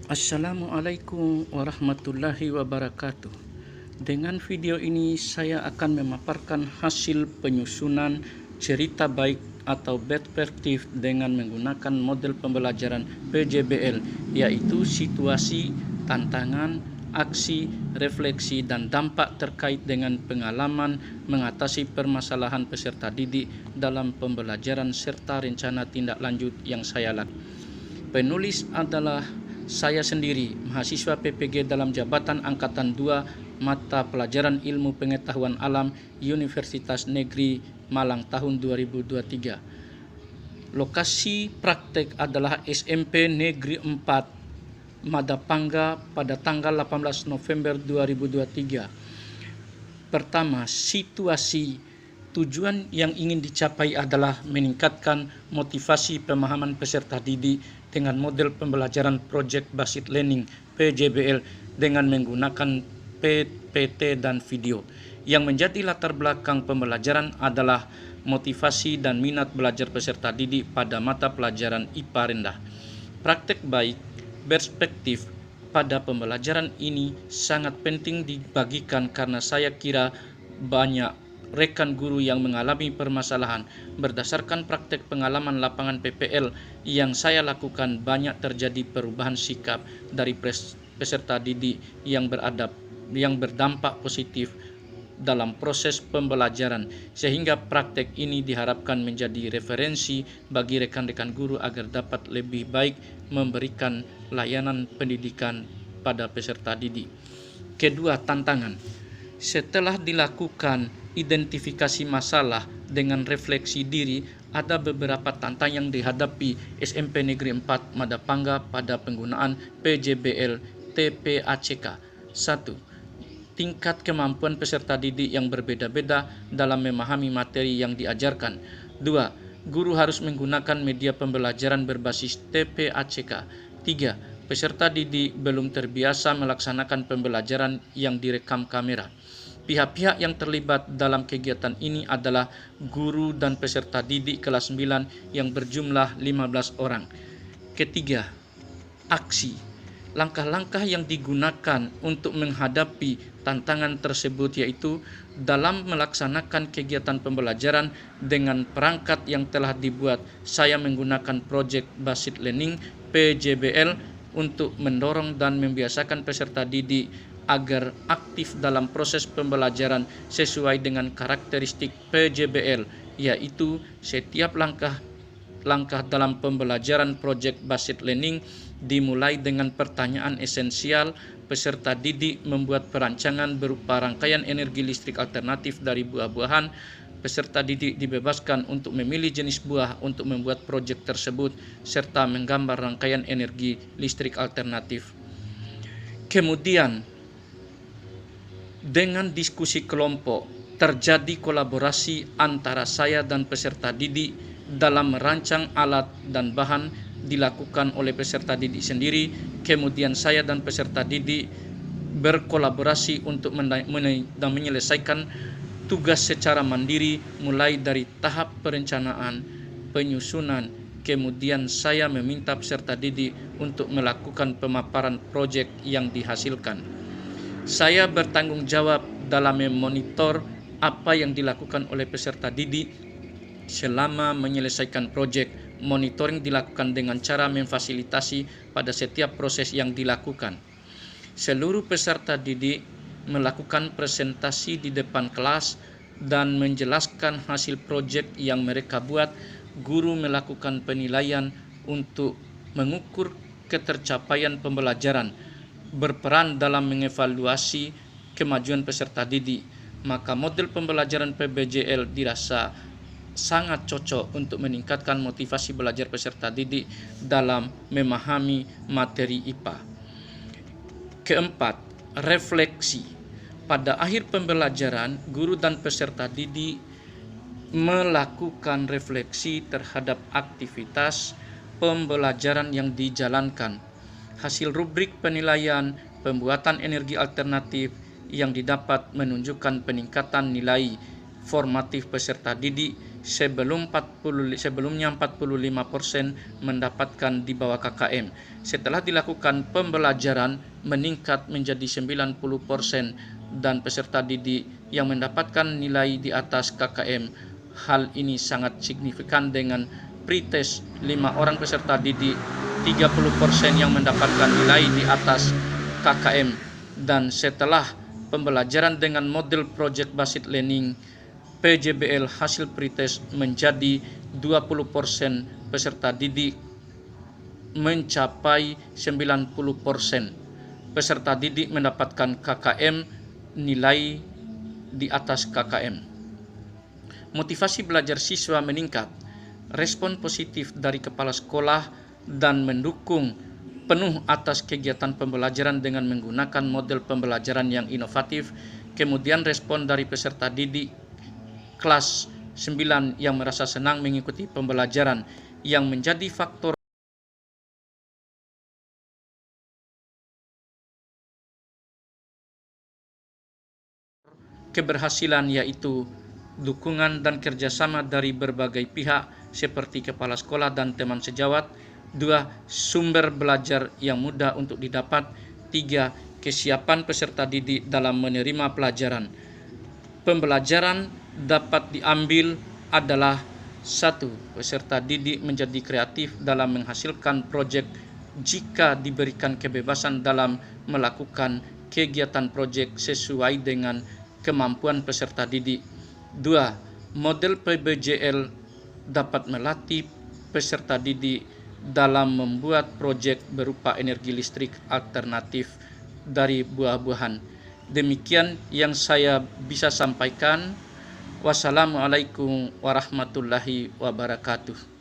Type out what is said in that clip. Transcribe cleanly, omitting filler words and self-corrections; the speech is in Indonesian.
Assalamualaikum warahmatullahi wabarakatuh. Dengan video ini saya akan memaparkan hasil penyusunan cerita baik atau perspektif dengan menggunakan model pembelajaran PJBL, yaitu situasi, tantangan, aksi, refleksi, dan dampak terkait dengan pengalaman mengatasi permasalahan peserta didik dalam pembelajaran serta rencana tindak lanjut yang saya lakukan. Penulis adalah saya sendiri, mahasiswa PPG dalam jabatan Angkatan 2 mata pelajaran Ilmu Pengetahuan Alam Universitas Negeri Malang tahun 2023. Lokasi praktek adalah SMP Negeri 4 Madapangga pada tanggal 18 November 2023. Pertama, situasi. Tujuan yang ingin dicapai adalah meningkatkan motivasi pemahaman peserta didik dengan model pembelajaran Project Based Learning PJBL dengan menggunakan PPT dan video. Yang menjadi latar belakang pembelajaran adalah motivasi dan minat belajar peserta didik pada mata pelajaran IPA rendah. Praktek baik, perspektif pada pembelajaran ini sangat penting dibagikan karena saya kira banyak rekan guru yang mengalami permasalahan. Berdasarkan praktek pengalaman lapangan PPL yang saya lakukan, banyak terjadi perubahan sikap dari peserta didik yang berdampak positif dalam proses pembelajaran, sehingga praktek ini diharapkan menjadi referensi bagi rekan-rekan guru agar dapat lebih baik memberikan layanan pendidikan pada peserta didik. Kedua, tantangan. Setelah dilakukan identifikasi masalah dengan refleksi diri, ada beberapa tantangan yang dihadapi SMP Negeri 4 Madapangga pada penggunaan PJBL TPACK. 1. Tingkat kemampuan peserta didik yang berbeda-beda dalam memahami materi yang diajarkan. 2. Guru harus menggunakan media pembelajaran berbasis TPACK. 3. Peserta didik belum terbiasa melaksanakan pembelajaran yang direkam kamera. Pihak-pihak yang terlibat dalam kegiatan ini adalah guru dan peserta didik kelas 9 yang berjumlah 15 orang. Ketiga, aksi. Langkah-langkah yang digunakan untuk menghadapi tantangan tersebut yaitu dalam melaksanakan kegiatan pembelajaran dengan perangkat yang telah dibuat, saya menggunakan Project Based Learning PJBL untuk mendorong dan membiasakan peserta didik agar aktif dalam proses pembelajaran sesuai dengan karakteristik PJBL, yaitu setiap langkah dalam pembelajaran Project Based Learning dimulai dengan pertanyaan esensial. Peserta didik membuat perancangan berupa rangkaian energi listrik alternatif dari buah-buahan. Peserta didik dibebaskan untuk memilih jenis buah untuk membuat proyek tersebut serta menggambar rangkaian energi listrik alternatif. Kemudian, dengan diskusi kelompok, terjadi kolaborasi antara saya dan peserta didik dalam merancang alat dan bahan dilakukan oleh peserta didik sendiri. Kemudian saya dan peserta didik berkolaborasi untuk menyelesaikan tugas secara mandiri mulai dari tahap perencanaan, penyusunan. Kemudian saya meminta peserta didik untuk melakukan pemaparan proyek yang dihasilkan. Saya bertanggung jawab dalam memonitor apa yang dilakukan oleh peserta didik selama menyelesaikan proyek. Monitoring dilakukan dengan cara memfasilitasi pada setiap proses yang dilakukan. Seluruh peserta didik melakukan presentasi di depan kelas dan menjelaskan hasil proyek yang mereka buat. Guru melakukan penilaian untuk mengukur ketercapaian pembelajaran, berperan dalam mengevaluasi kemajuan peserta didik. Maka model pembelajaran PBJL dirasa sangat cocok untuk meningkatkan motivasi belajar peserta didik dalam memahami materi IPA. Keempat, refleksi. Pada akhir pembelajaran, guru dan peserta didik melakukan refleksi terhadap aktivitas pembelajaran yang dijalankan. Hasil rubrik penilaian pembuatan energi alternatif yang didapat menunjukkan peningkatan nilai formatif peserta didik sebelumnya 45% mendapatkan di bawah KKM. Setelah dilakukan pembelajaran meningkat menjadi 90% dan peserta didik yang mendapatkan nilai di atas KKM. Hal ini sangat signifikan dengan pretest 5 orang peserta didik 30% yang mendapatkan nilai di atas KKM, dan setelah pembelajaran dengan model Project Based Learning PJBL hasil pretest menjadi 20% peserta didik mencapai 90% peserta didik mendapatkan KKM nilai di atas KKM. Motivasi belajar siswa meningkat, respon positif dari kepala sekolah dan mendukung penuh atas kegiatan pembelajaran dengan menggunakan model pembelajaran yang inovatif. Kemudian respon dari peserta didik kelas 9 yang merasa senang mengikuti pembelajaran yang menjadi faktor keberhasilan, yaitu dukungan dan kerjasama dari berbagai pihak seperti kepala sekolah dan teman sejawat. 2. Sumber belajar yang mudah untuk didapat. 3. Kesiapan peserta didik dalam menerima pelajaran. Pembelajaran dapat diambil adalah 1. Peserta didik menjadi kreatif dalam menghasilkan proyek jika diberikan kebebasan dalam melakukan kegiatan proyek sesuai dengan kemampuan peserta didik. 2. Model PBJL dapat melatih peserta didik dalam membuat proyek berupa energi listrik alternatif dari buah-buahan. Demikian yang saya bisa sampaikan. Wassalamualaikum warahmatullahi wabarakatuh.